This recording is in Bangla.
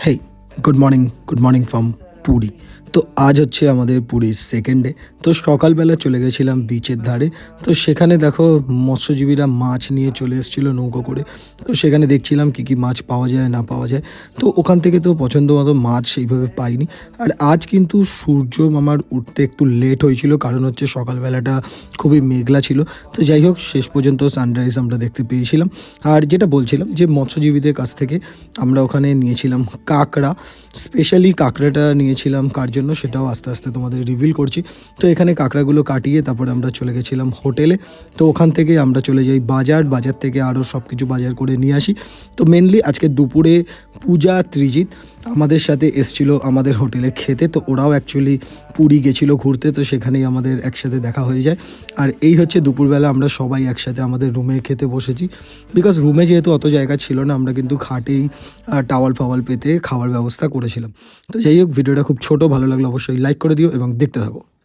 Hey, good morning from Puri. তো আজ হচ্ছে আমাদের পুরীর সেকেন্ড ডে। তো সকালবেলা চলে গেছিলাম বিচের ধারে। তো সেখানে দেখো মৎস্যজীবীরা মাছ নিয়ে চলে এসেছিলো নৌকো করে। তো সেখানে দেখছিলাম কী কী মাছ পাওয়া যায় না পাওয়া যায়। তো ওখান থেকে তো পছন্দ মতো মাছ সেইভাবে পাইনি। আর আজ কিন্তু সূর্য মামার উঠতে একটু লেট হয়েছিল, কারণ হচ্ছে সকালবেলাটা খুবই মেঘলা ছিল। তো যাই হোক, শেষ পর্যন্ত সানরাইজ আমরা দেখতে পেয়েছিলাম। আর যেটা বলছিলাম যে মৎস্যজীবীদের কাছ থেকে আমরা ওখানে নিয়েছিলাম কাঁকড়া। স্পেশালি কাঁকড়াটা নিয়েছিলাম কার জন্য সেটাও আস্তে আস্তে তোমাদের রিভিল করছি। তো এখানে কাঁকড়াগুলো কাটিয়ে তারপরে আমরা চলে গেছিলাম হোটেলে। তো ওখান থেকে আমরা চলে যাই বাজার থেকে আরও সব কিছু বাজার করে নিয়ে আসি। তো মেনলি আজকে দুপুরে পূজা ত্রিজিৎ আমাদের সাথে এসছিল আমাদের হোটেলে খেতে। তো ওরাও অ্যাকচুয়ালি পুরী গেছিলো ঘুরতে, তো সেখানেই আমাদের একসাথে দেখা হয়ে যায়। আর এই হচ্ছে দুপুরবেলা আমরা সবাই একসাথে আমাদের রুমে খেতে বসেছি। বিকজ রুমে যেহেতু অত জায়গা ছিল না, আমরা কিন্তু খাটেই টাওয়াল ফাওয়াল পেতে খাওয়ার ব্যবস্থা করেছিলাম। তো যাই হোক, ভিডিওটা খুব ছোট, ভালো লাগলে অবশ্যই লাইক করে দিও এবং দেখতে থাকো।